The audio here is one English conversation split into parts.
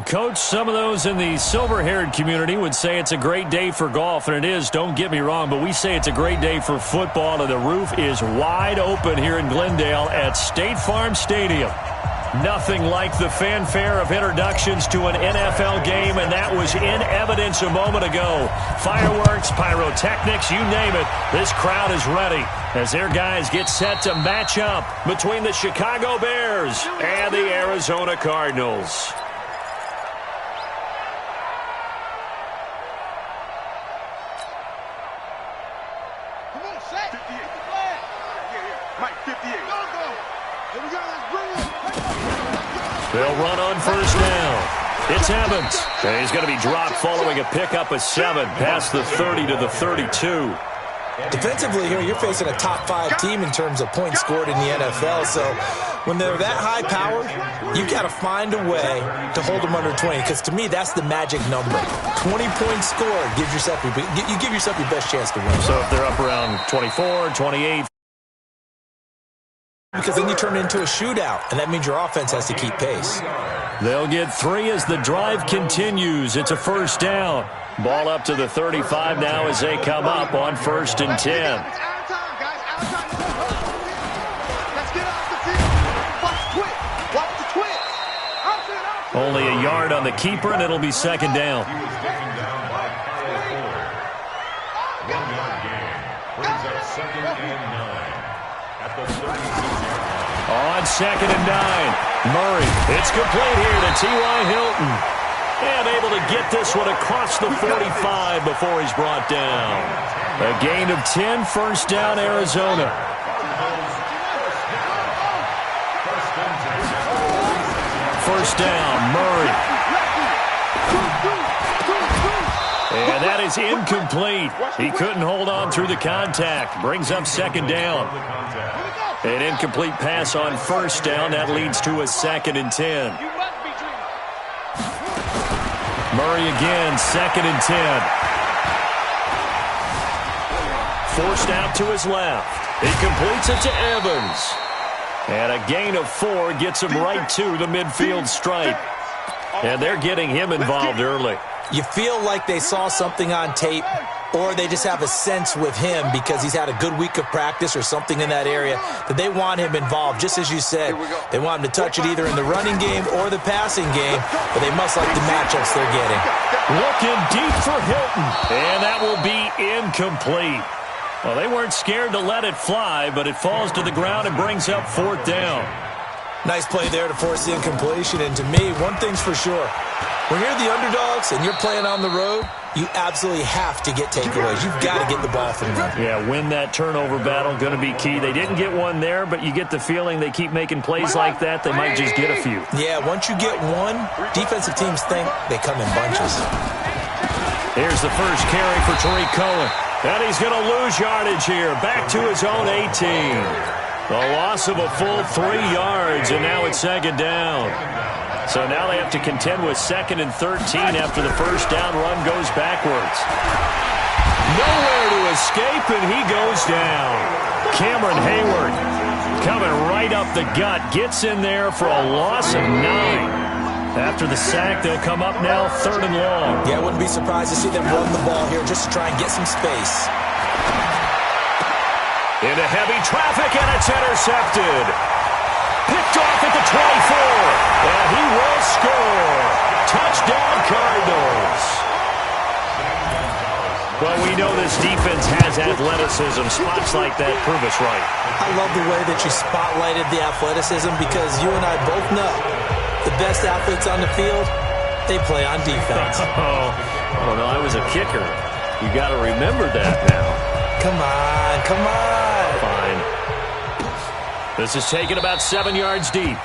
Coach, some of those in the silver-haired community would say it's a great day for golf, and it is, don't get me wrong, but we say it's a great day for football, and the roof is wide open here in Glendale at State Farm Stadium. Nothing like the fanfare of introductions to an NFL game, and that was in evidence a moment ago. Fireworks, pyrotechnics, you name it, this crowd is ready as their guys get set to match up between the Chicago Bears and the Arizona Cardinals. They'll run on first down. It's Evans. And he's going to be dropped following a pickup of 7 past the 30 to the 32. Defensively here, you're facing a top 5 team in terms of points scored in the NFL. So when they're that high powered, you've got to find a way to hold them under 20. Because to me, that's the magic number. 20 points scored gives yourself you give yourself your best chance to win. So if they're up around 24, 28. Because then you turn it into a shootout, and that means your offense has to keep pace. They'll get 3 as the drive continues. It's a first down. Ball up to the 35 now as they come up on 1st and 10. Only a yard on the keeper, and it'll be 2nd down. 1 yard gain brings up 2nd and 9 at the 32. On 2nd and 9, Murray. It's complete here to T.Y. Hilton. And able to get this one across the 45 before he's brought down. A gain of 10, 1st down, Arizona. First down, Murray. And that is incomplete. He couldn't hold on through the contact. Brings up 2nd down. An incomplete pass on 1st down. That leads to a 2nd and 10. Murray again, 2nd and 10. Forced out to his left. He completes it to Evans. And a gain of 4 gets him right to the midfield stripe. And they're getting him involved early. You feel like they saw something on tape, or they just have a sense with him because he's had a good week of practice or something in that area that they want him involved. Just as you said, they want him to touch it either in the running game or the passing game, but they must like the matchups they're getting. Looking deep for Hilton, and that will be incomplete. Well, they weren't scared to let it fly, but it falls to the ground and brings up 4th down. Nice play there to force the incompletion, and to me, one thing's for sure. When you're the underdogs and you're playing on the road, you absolutely have to get takeaways. You've got to get the ball from them. Yeah, win that turnover battle, going to be key. They didn't get one there, but you get the feeling they keep making plays like that, they might just get a few. Yeah, once you get one, defensive teams think they come in bunches. Here's the first carry for Tariq Cohen. And he's going to lose yardage here. Back to his own 18. The loss of a full 3 yards, and now it's 2nd down. So now they have to contend with 2nd and 13 after the first down run goes backwards. Nowhere to escape, and he goes down. Cameron Hayward coming right up the gut. Gets in there for a loss of 9. After the sack, they'll come up now 3rd and long. Yeah, I wouldn't be surprised to see them run the ball here just to try and get some space. Into heavy traffic, and it's intercepted. Picked off at the 24, and he will score. Touchdown, Cardinals. Well, we know this defense has athleticism. Spots like that prove us right. I love the way that you spotlighted the athleticism because you and I both know the best athletes on the field, they play on defense. Oh, no, I was a kicker. You got to remember that now. Come on, come on. Fine. This is taken about 7 yards deep.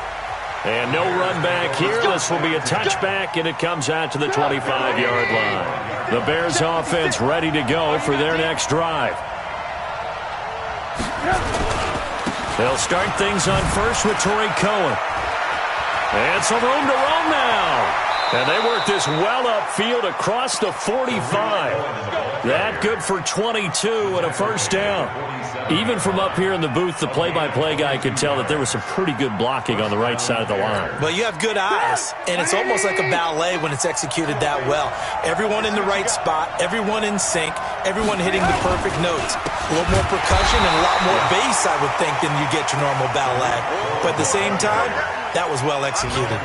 And no run back here. This will be a touchback, and it comes out to the 25-yard line. The Bears offense ready to go for their next drive. They'll start things on first with Tariq Cohen. And some room to roam now. And they work this well upfield across the 45. That good for 22 and a first down. Even from up here in the booth, the play-by-play guy could tell that there was some pretty good blocking on the right side of the line. Well, you have good eyes, and it's almost like a ballet when it's executed that well. Everyone in the right spot, everyone in sync, everyone hitting the perfect notes. A little more percussion and a lot more bass, I would think, than you get your normal ballet. But at the same time, that was well executed.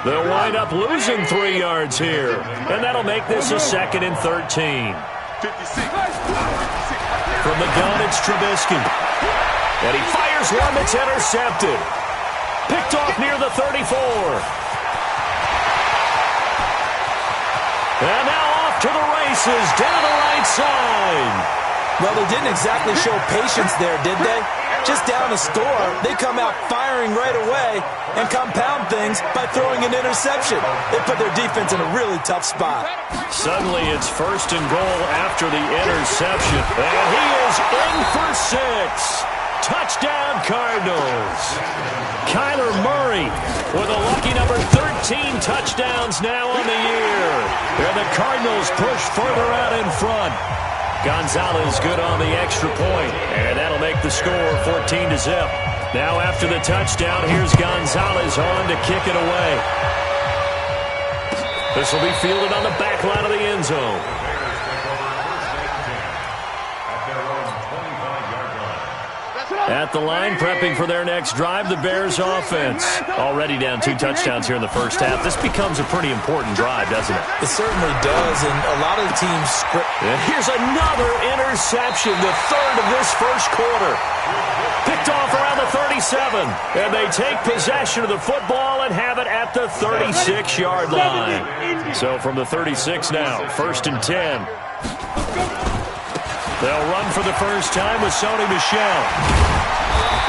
They'll wind up losing 3 yards here, and that'll make this a 2nd and 13. From the gun, it's Trubisky. And he fires one that's intercepted. Picked off near the 34. And now off to the races, down the right side. Well, they didn't exactly show patience there, did they? Just down a score, they come out firing right away and compound things by throwing an interception. They put their defense in a really tough spot. Suddenly, it's 1st and goal after the interception. And he is in for 6. Touchdown, Cardinals. Kyler Murray with a lucky number 13 touchdowns now on the year. And the Cardinals push further out in front. Gonzalez good on the extra point, and that'll make the score 14-0. Now after the touchdown, here's Gonzalez on to kick it away. This will be fielded on the back line of the end zone. At the line, prepping for their next drive, the Bears offense. Already down 2 touchdowns here in the first half. This becomes a pretty important drive, doesn't it? It certainly does, and a lot of the teams script. And here's another interception, the 3rd of this first quarter. Picked off around the 37, and they take possession of the football and have it at the 36-yard line. So from the 36 now, 1st and 10. They'll run for the first time with Sony Michel.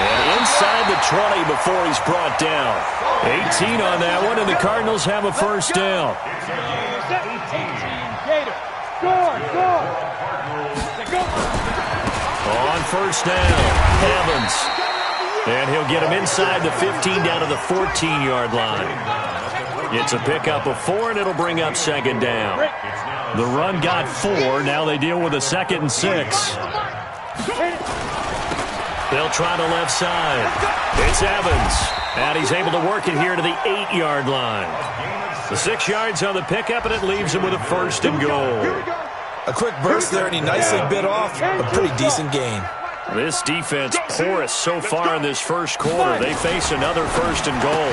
And inside the 20 before he's brought down. 18 on that one, and the Cardinals have a first down. On first down, Evans. And he'll get him inside the 15 down to the 14-yard line. It's a pickup of 4, and it'll bring up 2nd down. The run got 4. Now they deal with a 2nd and 6. They'll try the left side. It's Evans. And he's able to work it here to the 8-yard line. The 6 yards on the pickup, and it leaves him with a 1st and goal. A quick burst there, and he nicely bit off a pretty decent gain. This defense porous so far in this first quarter. They face another 1st and goal.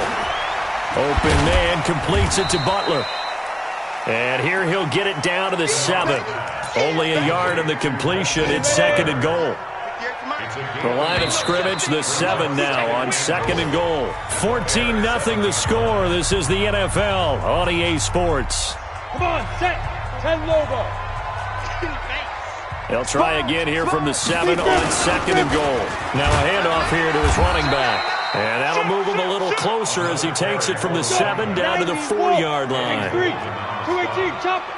Open man completes it to Butler. And here he'll get it down to the 7. Only a yard on the completion. It's 2nd and goal. The line of scrimmage, the 7 now on 2nd and goal. 14-0 the score. This is the NFL on EA Sports. Come on, set. 10 logo. They'll try again here from the 7 on 2nd and goal. Now a handoff here to his running back. And that'll move him a little closer as he takes it from the 7 down to the 4-yard line. 218, chop it.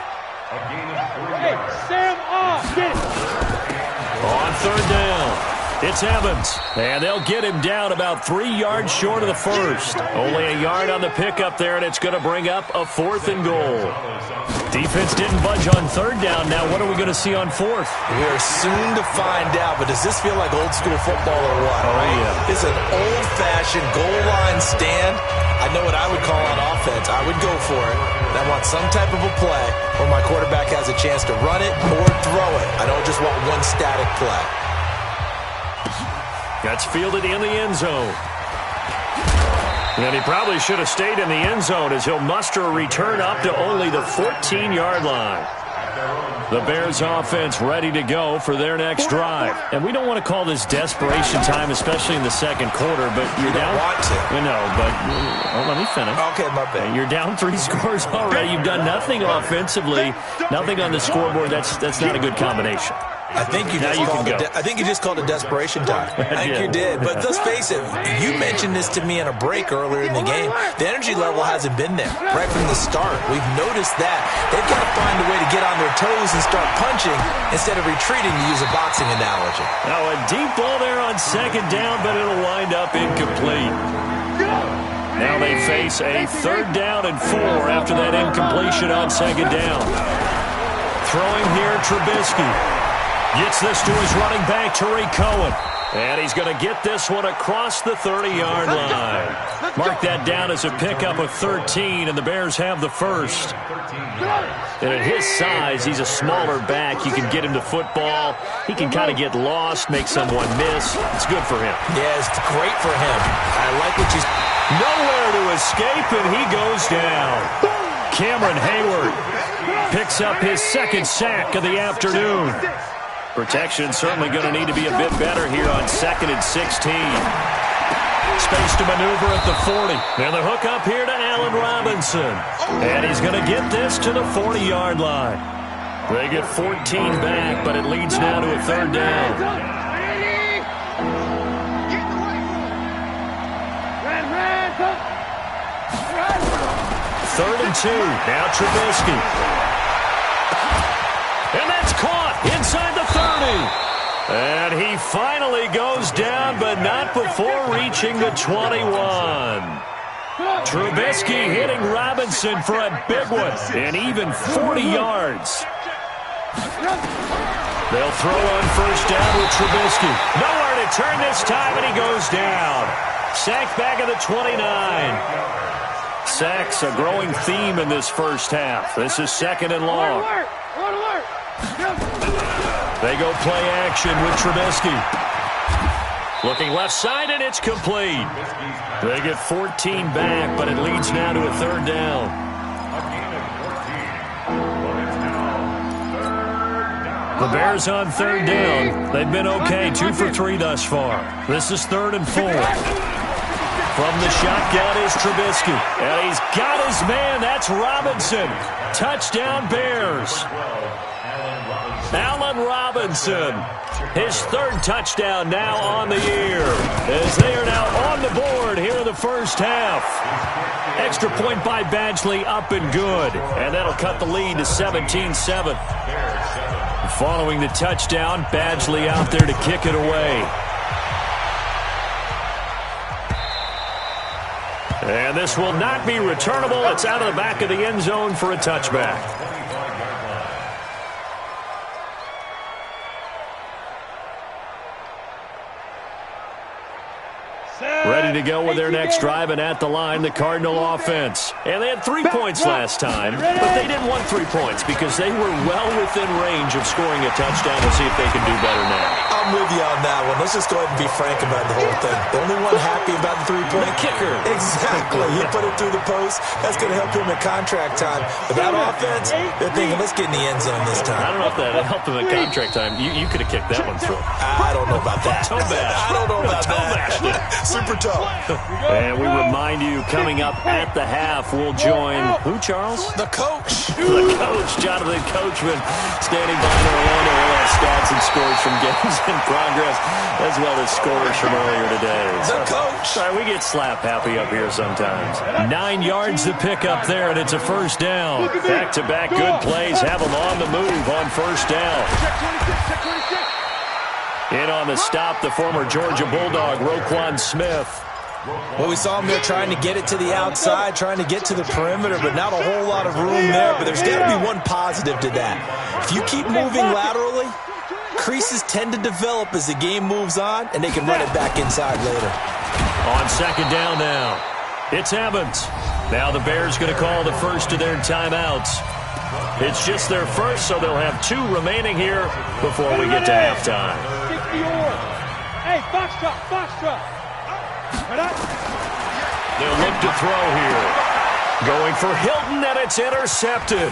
Hey, Sam on. Get it. On 3rd down, it's Evans. And they'll get him down about 3 yards short of the 1st. Only a yard on the pickup there, and it's going to bring up a 4th and goal. Defense didn't budge on 3rd down. Now what are we going to see on 4th? We are soon to find out, but does this feel like old school football or what? Oh, yeah. It's an old-fashioned goal line stand. I know what I would call on offense. I would go for it. And I want some type of a play where my quarterback has a chance to run it or throw it. I don't just want one static play. That's fielded in the end zone. And he probably should have stayed in the end zone as he'll muster a return up to only the 14-yard line. The Bears offense ready to go for their next drive. And we don't want to call this desperation time, especially in the second quarter, but you're down. Want to. No, but let me finish. Okay, my bad. You're down 3 scores already. You've done nothing offensively, nothing on the scoreboard. That's not a good combination. I think you just called it desperation time. I think you did. But let's face it, you mentioned this to me in a break earlier in the game. The energy level hasn't been there right from the start. We've noticed that. They've got to find a way to get on their toes and start punching instead of retreating, to use a boxing analogy. Now a deep ball there on 2nd down, but it'll wind up incomplete. Now they face a 3rd down and 4 after that incompletion on 2nd down. Throwing here, Trubisky. Gets this to his running back, Tariq Cohen. And he's going to get this one across the 30-yard line. Mark that down as a pickup of 13, and the Bears have the first. And at his size, he's a smaller back. You can get him to football. He can kind of get lost, make someone miss. It's good for him. Yeah, it's great for him. I like what you... Nowhere to escape, and he goes down. Cameron Hayward picks up his 2nd sack of the afternoon. Protection certainly going to need to be a bit better here on 2nd and 16. Space to maneuver at the 40. And the hook up here to Allen Robinson. And he's going to get this to the 40-yard line. They get 14 back, but it leads now to a 3rd down. 3rd and 2. Now Trubisky. And that's caught inside the 30. And he finally goes down, but not before reaching the 21. Trubisky hitting Robinson for a big one, and even 40 yards. They'll throw on 1st down with Trubisky. Nowhere to turn this time, and he goes down. Sacked back at the 29. Sacks a growing theme in this first half. This is 2nd and long. They go play action with Trubisky. Looking left side, and it's complete. They get 14 back, but it leads now to a 3rd down. The Bears on 3rd down. They've been okay, 2 for 3 thus far. This is 3rd and 4. From the shotgun is Trubisky. And he's got his man. That's Robinson. Touchdown, Bears. Allen Robinson, his 3rd touchdown now on the year, as they are now on the board here in the first half. Extra point by Badgley, up and good, and that'll cut the lead to 17-7. Following the touchdown, Badgley out there to kick it away. And this will not be returnable. It's out of the back of the end zone for a touchback. Ready to go with their next drive, and at the line, the Cardinal offense. And they had 3 points last time, but they didn't want 3 points because they were well within range of scoring a touchdown. We'll see if they can do better now. I'm with you on that one. Let's just go ahead and be frank about the whole thing. The only one happy about the 3-point kicker. Exactly. He put it through the post. That's going to help him at contract time. But that offense, they're thinking, let's get in the end zone this time. I don't know if that helped him at contract time. You could have kicked that one through. I don't know about that. Toe bash. I don't know about that. Super tough. And we remind you, coming up at the half, we'll join who, Charles? The coach. The coach, Jonathan Coachman, standing by in Orlando. We'll have stats and scores from games in progress, as well as scores from earlier today. The coach. Sorry, we get slap happy up here sometimes. 9 yards to pick up there, and it's a 1st down. Back-to-back good plays have them on the move on 1st down. In on the stop, the former Georgia Bulldog, Roquan Smith. Well, we saw him there trying to get it to the outside, trying to get to the perimeter, but not a whole lot of room there. But there's got to be one positive to that. If you keep moving laterally, creases tend to develop as the game moves on, and they can run it back inside later. On 2nd down now, it's Evans. Now the Bears going to call the first of their timeouts. It's just their first, so they'll have 2 remaining here before we get to halftime. Hey, foxtrot. They'll look to throw here. Going for Hilton, and it's intercepted.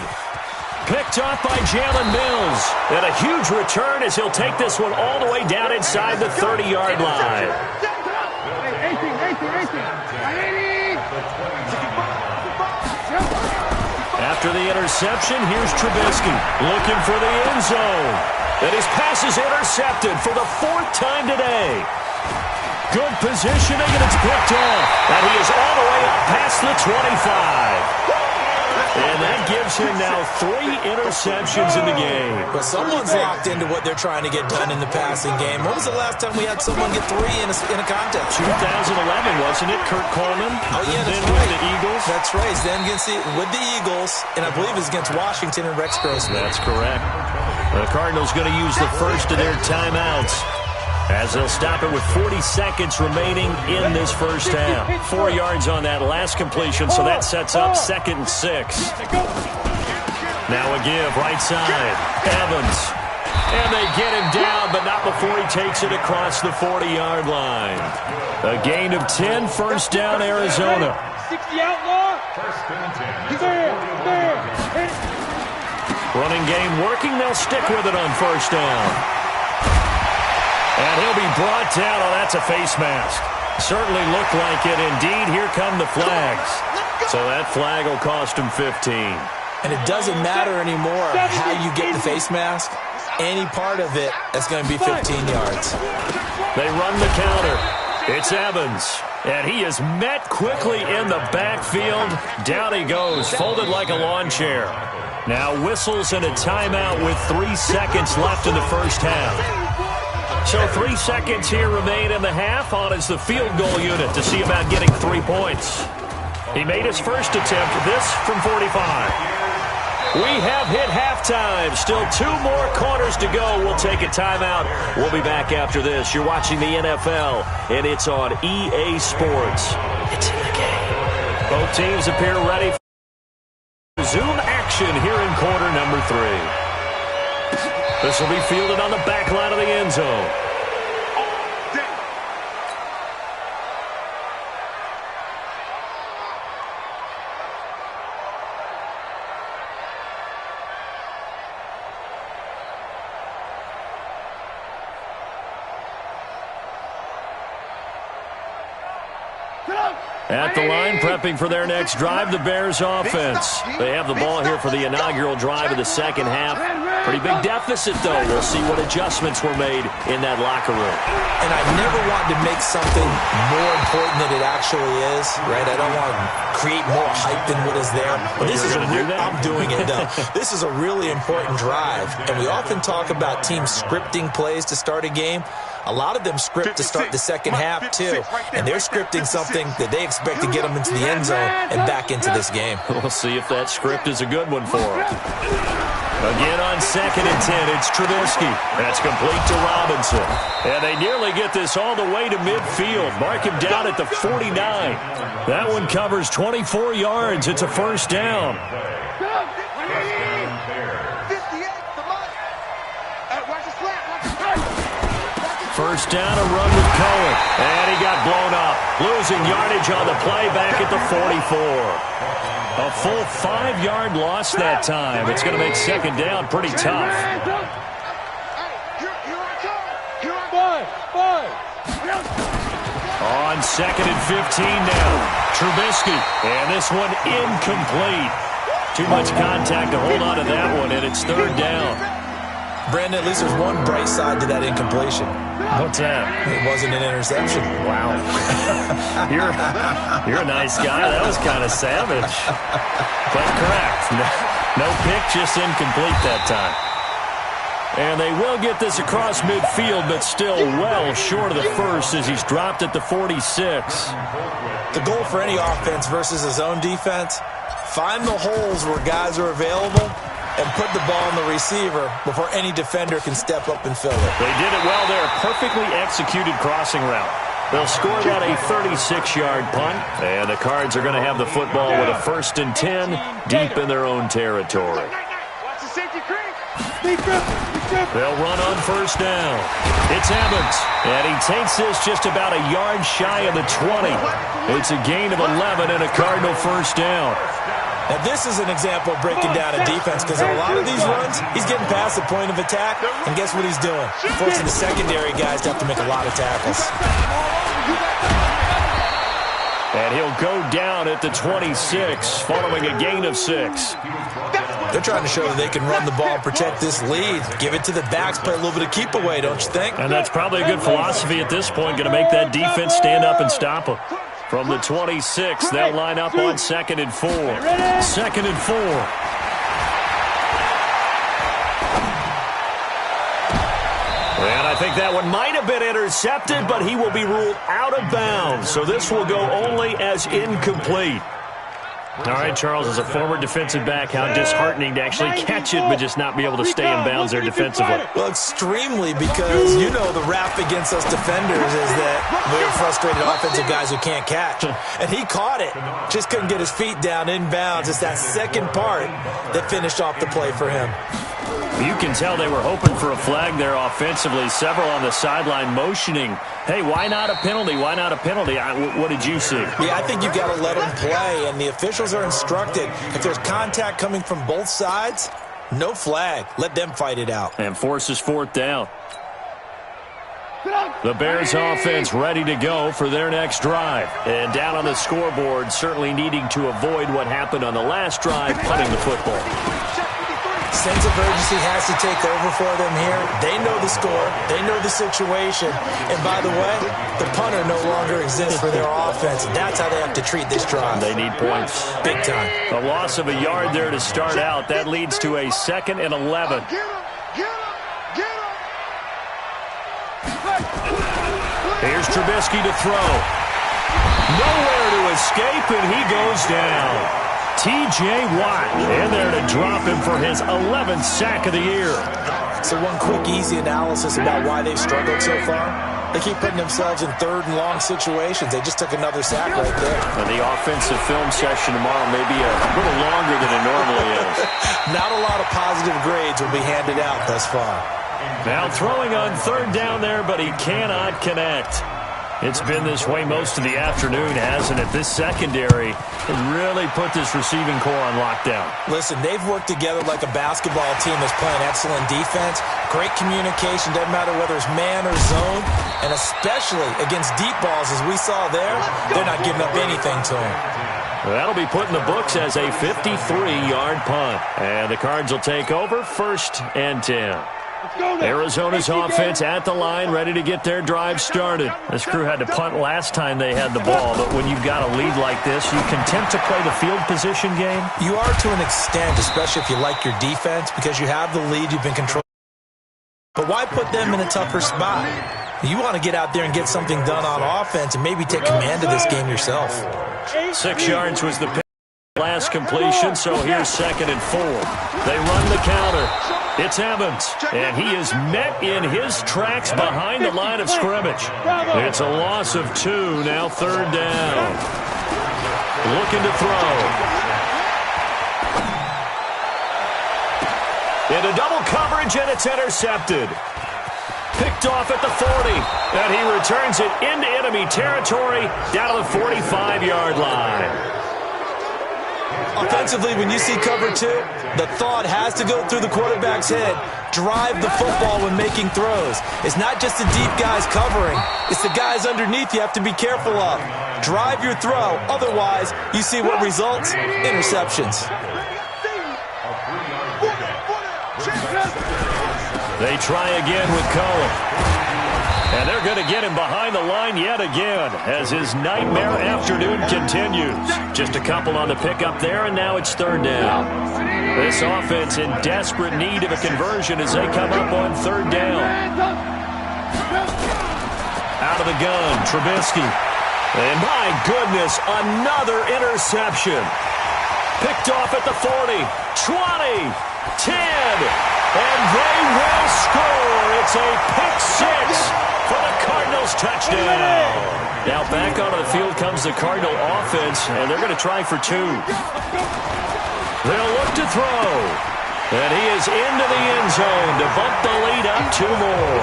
Picked off by Jalen Mills. And a huge return as he'll take this one all the way down inside the 30-yard line. After the interception, here's Trubisky looking for the end zone. And his pass is intercepted for the 4th time today. Good positioning, and it's picked off. And he is all the way up past the 25. And that gives him now 3 interceptions in the game. But someone's locked into what they're trying to get done in the passing game. When was the last time we had someone get 3 in a contest? 2011, wasn't it? Kurt Coleman. Oh, yeah, that's then right. With the Eagles. That's right. He's then with the Eagles, and I believe it's against Washington and Rex Grossman. That's correct. The Cardinals going to use the first of their timeouts, as they'll stop it with 40 seconds remaining in this first half. 4 yards on that last completion, so that sets up 2nd and 6. Now a give, right side. Evans. And they get him down, but not before he takes it across the 40-yard line. A gain of 10, first down, Arizona. 60 outlaw. First and 10. There. Running game working. They'll stick with it on first down. And he'll be brought down. Oh, that's a face mask. Certainly looked like it. Indeed, here come the flags. So that flag will cost him 15. And it doesn't matter anymore how you get the face mask. Any part of it, that's going to be 15 yards. They run the counter. It's Evans. And he is met quickly in the backfield. Down he goes, folded like a lawn chair. Now whistles and a timeout with 3 seconds left in the first half. So 3 seconds here remain in the half. On is the field goal unit to see about getting 3 points. He made his first attempt, this from 45. We have hit halftime. Still 2 more quarters to go. We'll take a timeout. We'll be back after this. You're watching the NFL, and it's on EA Sports. It's in the game. Both teams appear ready for Zoom action here in quarter number 3. This will be fielded on the back line of the end zone. At the line, prepping for their next drive, the Bears offense. They have the ball here for the inaugural drive of the second half. Pretty big deficit, though. We'll see what adjustments were made in that locker room. And I never want to make something more important than it actually is, right? I don't want to create more hype than what is there. But this is I'm doing it, though. This is a really important drive. And we often talk about teams scripting plays to start a game. A lot of them script to start the second half, too. And they're scripting something that they expect to get them into the end zone and back into this game. We'll see if that script is a good one for them. Again on 2nd and 10, it's Trubisky. That's complete to Robinson. And they nearly get this all the way to midfield. Mark him down at the 49. That one covers 24 yards. It's a first down. First down, a run with Cohen. And he got blown up. Losing yardage on the play back at the 44. A full 5-yard loss that time. It's going to make second down pretty tough. On 2nd and 15 now. Trubisky. And this one incomplete. Too much contact to hold on to that one, and it's 3rd down. Brandon, at least there's one bright side to that incompletion. What's that? It wasn't an interception. Wow. You're a nice guy. That was kind of savage. But correct. No pick, just incomplete that time. And they will get this across midfield, but still well short of the first as he's dropped at the 46. The goal for any offense versus his own defense, find the holes where guys are available and put the ball on the receiver before any defender can step up and fill it. They did it well there. Perfectly executed crossing route. They'll score that a 36-yard punt, and the Cards are going to have the football with a 1st and 10 deep in their own territory. They'll run on first down. It's Evans, and he takes this just about a yard shy of the 20. It's a gain of 11 and a Cardinal first down. Now, this is an example of breaking down a defense because in a lot of these runs, he's getting past the point of attack, and guess what he's doing? Forcing the secondary guys to have to make a lot of tackles. And he'll go down at the 26, following a gain of 6. They're trying to show that they can run the ball and protect this lead. Give it to the backs, play a little bit of keep away, don't you think? And that's probably a good philosophy at this point, going to make that defense stand up and stop them. From the 26, they'll line up on 2nd and 4. 2nd and 4. And I think that one might have been intercepted, but he will be ruled out of bounds. So this will go only as incomplete. All right, Charles, as a former defensive back, how disheartening to actually catch it but just not be able to stay in bounds there defensively. Well, extremely, because you know the rap against us defenders is that we're frustrated offensive guys who can't catch. And he caught it, just couldn't get his feet down in bounds. It's that second part that finished off the play for him. You can tell they were hoping for a flag there offensively. Several on the sideline motioning, hey, why not a penalty? Why not a penalty? What did you see? Yeah, I think you've got to let them play, and the officials are instructed. If there's contact coming from both sides, no flag. Let them fight it out. And forces 4th down. The Bears offense ready to go for their next drive. And down on the scoreboard, certainly needing to avoid what happened on the last drive, punting the football. Sense of urgency has to take over for them here. They know the score. They know the situation. And by the way, the punter no longer exists for their offense. That's how they have to treat this drive. They need points. Big time. A loss of a yard there to start out. That leads to a 2nd and 11. Here's Trubisky to throw. Nowhere to escape, and he goes down. T.J. Watt in there to drop him for his 11th sack of the year. So one quick, easy analysis about why they've struggled so far. They keep putting themselves in 3rd and long situations. They just took another sack right there. And the offensive film session tomorrow may be a little longer than it normally is. Not a lot of positive grades will be handed out thus far. Now throwing on 3rd down there, but he cannot connect. It's been this way most of the afternoon, hasn't it? This secondary has really put this receiving core on lockdown. Listen, they've worked together like a basketball team that's playing excellent defense. Great communication, doesn't matter whether it's man or zone. And especially against deep balls, as we saw there, they're not giving up anything to them. That'll be put in the books as a 53-yard punt. And the Cards will take over 1st and 10. Arizona's offense at the line, ready to get their drive started. This crew had to punt last time they had the ball, but when you've got a lead like this, you content to play the field position game? You are to an extent, especially if you like your defense, because you have the lead, you've been controlling. But why put them in a tougher spot? You want to get out there and get something done on offense and maybe take command of this game yourself. 6 yards was the last completion, so here's 2nd and 4. They run the counter. It's Evans, and he is met in his tracks behind the line of scrimmage. It's a loss of 2, now 3rd down. Looking to throw. Into double coverage, and it's intercepted. Picked off at the 40, and he returns it into enemy territory down to the 45-yard line. Offensively, when you see cover 2, the thought has to go through the quarterback's head. Drive the football when making throws. It's not just the deep guys covering. It's the guys underneath you have to be careful of. Drive your throw. Otherwise, you see what results? Interceptions. They try again with Cohen. And they're going to get him behind the line yet again as his nightmare afternoon continues. Just a couple on the pickup there, and now it's 3rd down. This offense in desperate need of a conversion as they come up on 3rd down. Out of the gun, Trubisky. And my goodness, another interception. Picked off at the 40, 20, 10, and they will score. It's a pick 6. For the Cardinals touchdown. Now back onto the field comes the Cardinal offense, and they're going to try for 2. They'll look to throw. And he is into the end zone to bump the lead up 2 more.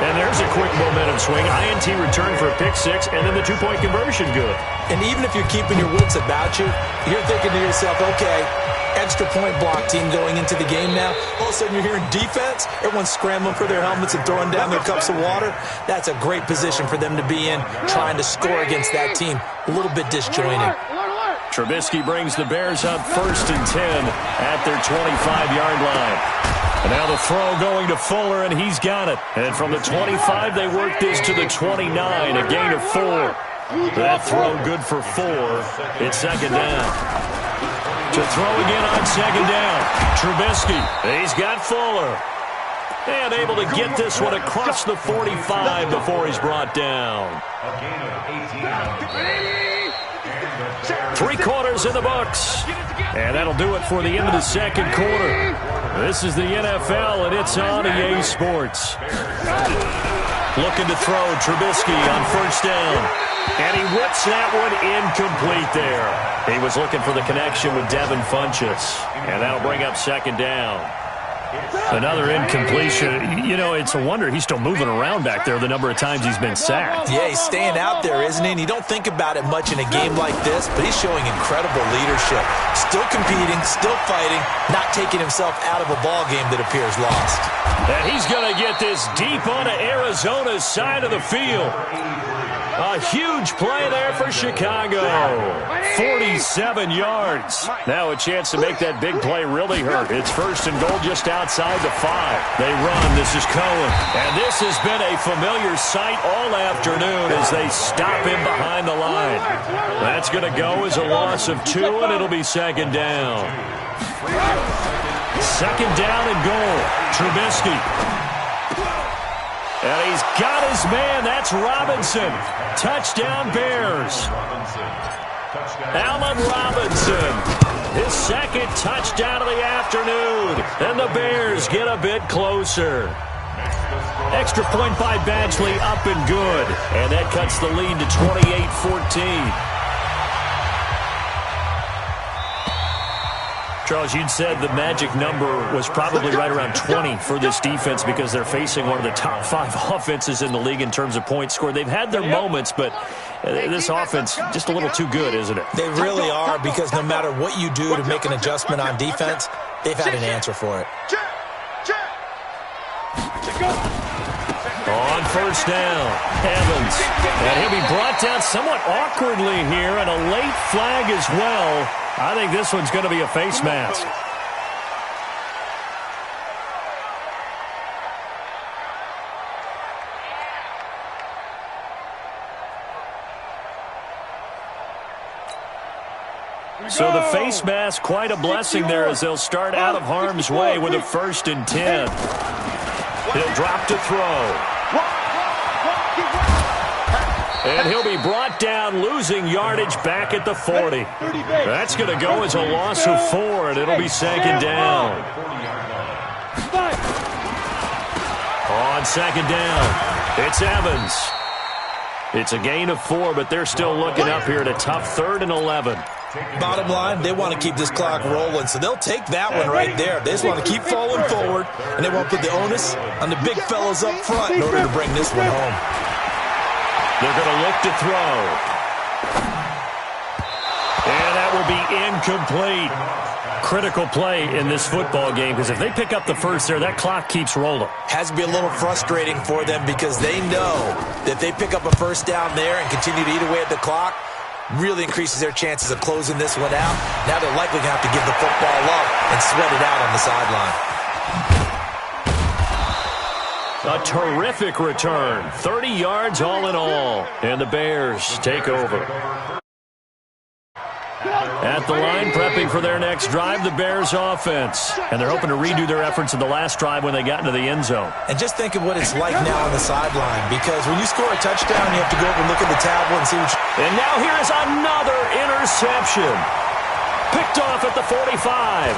And there's a quick momentum swing. INT return for a pick 6, and then the 2-point conversion good. And even if you're keeping your wits about you, you're thinking to yourself, okay, extra point block team going into the game now. All of a sudden you're hearing defense. Everyone's scrambling for their helmets and throwing down their cups of water. That's a great position for them to be in, trying to score against that team. A little bit disjointed. Trubisky brings the Bears up 1st and 10 at their 25-yard line. And now the throw going to Fuller, and he's got it. And from the 25, they work this to the 29, a gain of 4. That throw good for 4. It's second down. To throw again on second down. Trubisky. He's got Fuller. And able to get this one across the 45 before he's brought down. 3 quarters in the books. And that'll do it for the end of the second quarter. This is the NFL, and it's on EA Sports. Looking to throw Trubisky on first down. And he whips that one incomplete there. He was looking for the connection with Devin Funchess. And that'll bring up second down. Another incompletion. You know, it's a wonder he's still moving around back there the number of times he's been sacked. Yeah, he's staying out there, isn't he? And you don't think about it much in a game like this, but he's showing incredible leadership. Still competing, still fighting, not taking himself out of a ball game that appears lost. And he's going to get this deep onto Arizona's side of the field. A huge play there for Chicago. 47 yards. Now a chance to make that big play really hurt. It's first and goal just outside the 5. They run. This is Cohen. And this has been a familiar sight all afternoon as they stop him behind the line. That's going to go as a loss of 2, and it'll be second down. Second down and goal. Trubisky. And he's got his man. That's Robinson. Touchdown, Bears. Allen Robinson. His second touchdown of the afternoon. And the Bears get a bit closer. Extra point by Badgley up and good. And that cuts the lead to 28-14. Charles, you'd said the magic number was probably right around 20 for this defense because they're facing one of the top 5 offenses in the league in terms of points scored. They've had their moments, but this offense just a little too good, isn't it? They really are, because no matter what you do to make an adjustment on defense, they've had an answer for it. On first down, Evans. And he'll be brought down somewhat awkwardly here, and a late flag as well. I think this one's going to be a face mask. So the face mask, quite a blessing there as they'll start out of harm's way with a 1st and 10. He'll drop to throw. And he'll be brought down, losing yardage back at the 40. That's going to go as a loss of 4, and it'll be second down. On second down, it's Evans. It's a gain of 4, but they're still looking up here at a tough 3rd and 11. Bottom line, they want to keep this clock rolling, so they'll take that one right there. They just want to keep falling forward, and they won't put the onus on the big fellows up front in order to bring this one home. They're going to look to throw. And that will be incomplete. Critical play in this football game, because if they pick up the first there, that clock keeps rolling. Has to be a little frustrating for them because they know that if they pick up a first down there and continue to eat away at the clock, really increases their chances of closing this one out. Now they're likely going to have to give the football up and sweat it out on the sideline. A terrific return. 30 yards all in all. And the Bears take over. At the line, prepping for their next drive, the Bears offense. And they're hoping to redo their efforts in the last drive when they got into the end zone. And just think of what it's like now on the sideline, because when you score a touchdown, you have to go over and look at the tablet and see what And now here is another interception. Picked off at the 45.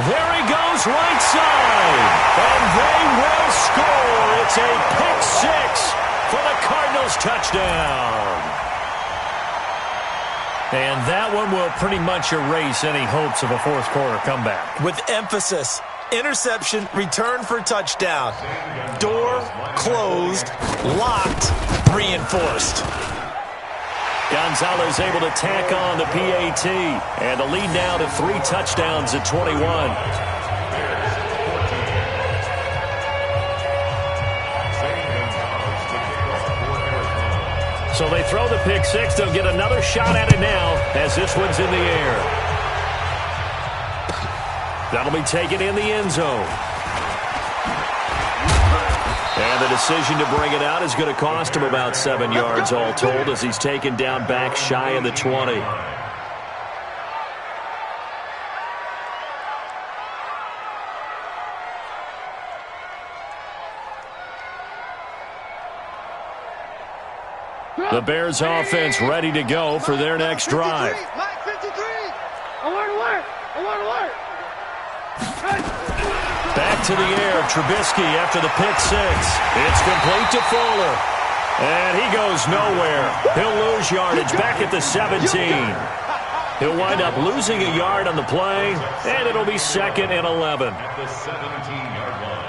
There he goes, right side. And they will score. It's a pick 6 for the Cardinals touchdown. And that one will pretty much erase any hopes of a fourth quarter comeback. With emphasis, interception, return for touchdown. Door closed, locked, reinforced. Gonzalez able to tack on the PAT. And the lead now to 3 touchdowns at 21. So they throw the pick 6. They'll get another shot at it now as this one's in the air. That'll be taken in the end zone. And the decision to bring it out is going to cost him about 7 yards all told as he's taken down back shy of the 20. The Bears offense ready to go for their next drive. Back to the air, Trubisky after the pick six. It's complete to Fuller. And he goes nowhere. He'll lose yardage back at the 17. He'll wind up losing a yard on the play, and it'll be 2nd and 11. At the 17-yard line.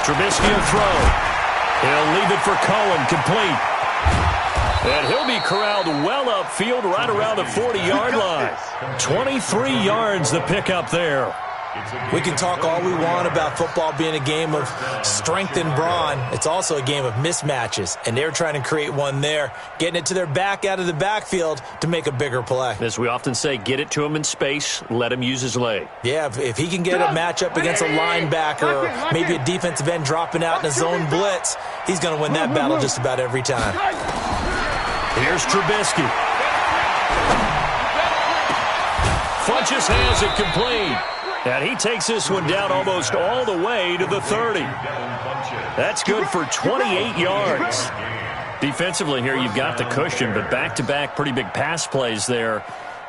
Trubisky will throw. He'll leave it for Cohen, complete. And he'll be corralled well upfield right around the 40-yard line. 23 yards the pickup there. We can talk all we want about football being a game of strength and brawn. It's also a game of mismatches, and they're trying to create one there, getting it to their back out of the backfield to make a bigger play. As we often say, get it to him in space, let him use his leg. Yeah, if he can get a matchup against a linebacker or maybe a defensive end dropping out in a zone blitz, he's going to win that battle just about every time. Here's Trubisky. Funches has it complete. And he takes this one down almost all the way to the 30. That's good for 28 yards. Defensively here, you've got the cushion, but back-to-back pretty big pass plays there.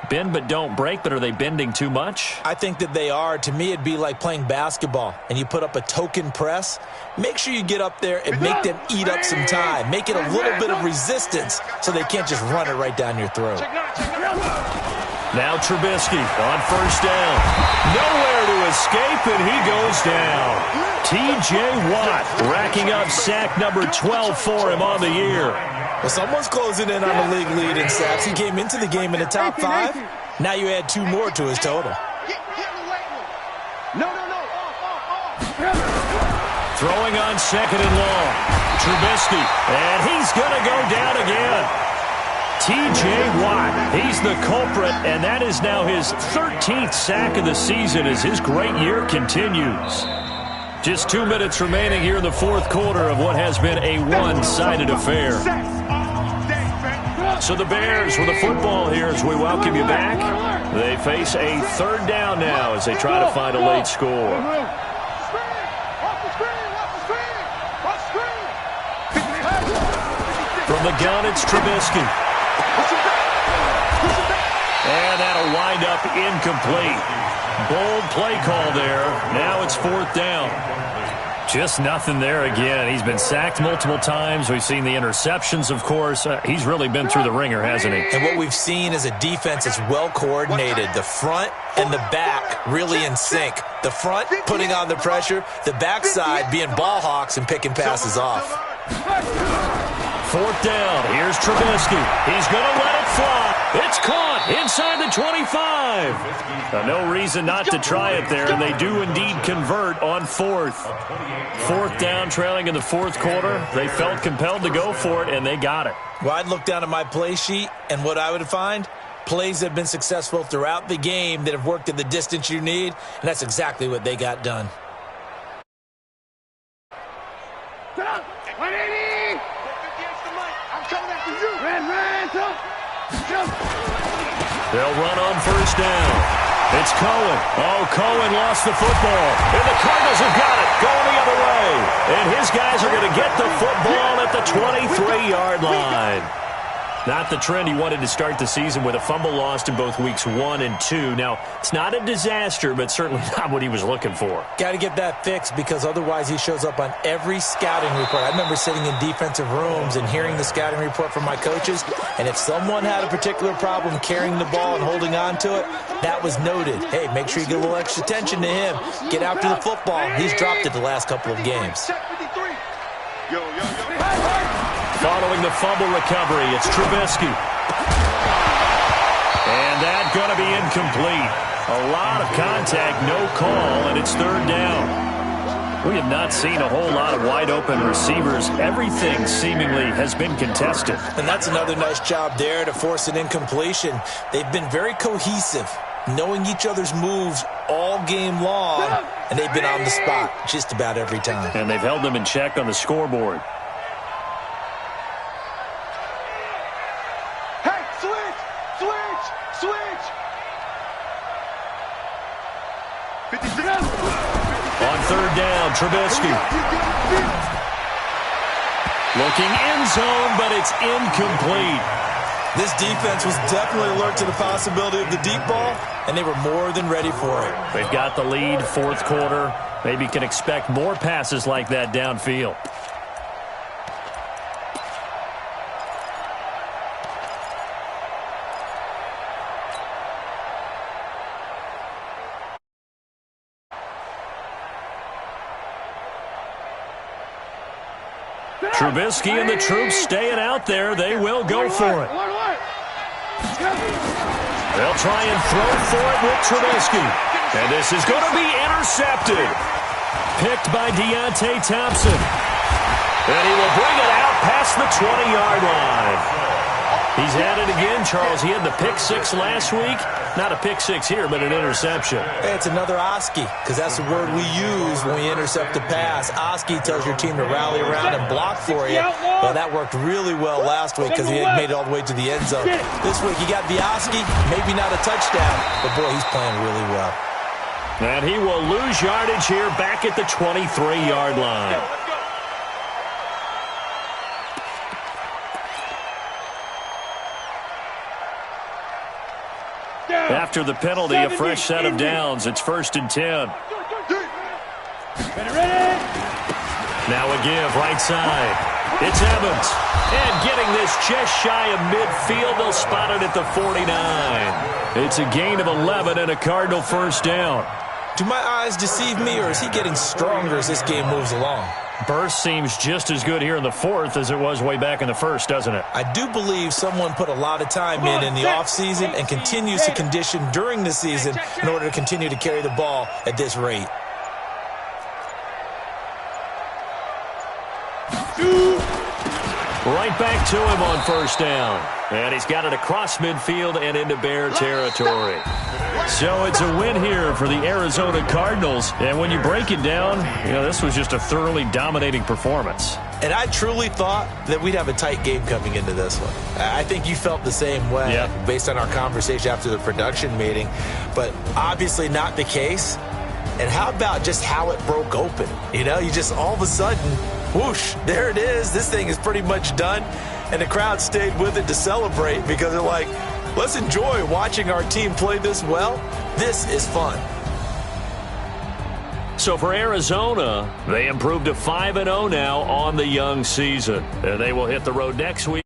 Bend but don't break, but are they bending too much? I think that they are. To me, it'd be like playing basketball, and you put up a token press. Make sure you get up there and make them eat up some time. Make it a little bit of resistance so they can't just run it right down your throat. Now Trubisky on first down. Nowhere to escape, and he goes down. T.J. Watt racking up sack number 12 for him on the year. Well, someone's closing in on the league lead in sacks. He came into the game in the top 5. Now you add 2 more to his total. Throwing on 2nd and long. Trubisky, and he's going to go down again. T.J. Watt, he's the culprit, and that is now his 13th sack of the season as his great year continues. Just 2 minutes remaining here in the fourth quarter of what has been a one-sided affair. So the Bears with the football here as we welcome you back. They face a 3rd down now as they try to find a late score. From the gun, it's Trubisky. And that'll wind up incomplete. Bold play call there. Now it's 4th down. Just nothing there again. He's been sacked multiple times. We've seen the interceptions, of course. He's really been through the ringer, hasn't he? And what we've seen is a defense that's well coordinated. The front and the back really in sync. The front putting on the pressure. The backside being ball hawks and picking passes off. 4th down. Here's Trubisky. He's going to let it fly. It's caught inside the 25. No reason not to try it there, and they do indeed convert on 4th. 4th down, trailing in the 4th quarter. They felt compelled to go for it, and they got it. Well, I'd look down at my play sheet, and what I would find, plays that have been successful throughout the game that have worked at the distance you need, and that's exactly what they got done. They'll run on first down. It's Cohen. Oh, Cohen lost the football. And the Cardinals have got it going the other way. And his guys are going to get the football at the 23-yard line. Not the trend he wanted to start the season with a fumble lost in both weeks 1 and 2. Now, it's not a disaster, but certainly not what he was looking for. Got to get that fixed because otherwise he shows up on every scouting report. I remember sitting in defensive rooms and hearing the scouting report from my coaches, and if someone had a particular problem carrying the ball and holding on to it, that was noted. Hey, make sure you get a little extra attention to him. Get after the football. He's dropped it the last couple of games. Following the fumble recovery, it's Trubisky. And that's going to be incomplete. A lot of contact, no call, and it's 3rd down. We have not seen a whole lot of wide-open receivers. Everything seemingly has been contested. And that's another nice job there to force an incompletion. They've been very cohesive, knowing each other's moves all game long, and they've been on the spot just about every time. And they've held them in check on the scoreboard. Hey, switch! Switch! Switch! 56. On third down, Trubisky. Looking end zone, but it's incomplete. This defense was definitely alert to the possibility of the deep ball, and they were more than ready for it. They've got the lead, fourth quarter. Maybe can expect more passes like that downfield. Trubisky and the troops staying out there. They will go for it. They'll try and throw for it with Trubisky. And this is going to be intercepted. Picked by Deontay Thompson. And he will bring it out past the 20-yard line. He's at it again, Charles. He had the pick six last week. Not a pick six here, but an interception. Hey, it's another Oski, because that's the word we use when we intercept a pass. Oski tells your team to rally around and block for you. Well, that worked really well last week because he made it all the way to the end zone. This week, you got the Oski, maybe not a touchdown, but boy, he's playing really well. And he will lose yardage here back at the 23-yard line. After the penalty, a fresh set of downs. It's 1st and 10. Now a give, right side. It's Evans. And getting this just shy of midfield. They'll spot it at the 49. It's a gain of 11 and a Cardinal first down. Do my eyes deceive me, or is he getting stronger as this game moves along? Burst seems just as good here in the fourth as it was way back in the first, doesn't it? I do believe someone put a lot of time in the offseason and continues to condition during the season in order to continue to carry the ball at this rate. Right back to him on first down. And he's got it across midfield and into Bear territory. So it's a win here for the Arizona Cardinals. And when you break it down, this was just a thoroughly dominating performance. And I truly thought that we'd have a tight game coming into this one. I think you felt the same way based on our conversation after the production meeting. But obviously not the case. And how about just how it broke open? You just all of a sudden, whoosh, there it is. This thing is pretty much done. And the crowd stayed with it to celebrate because they're like, let's enjoy watching our team play this well. This is fun. So for Arizona, they improved to 5-0 now on the young season. And they will hit the road next week.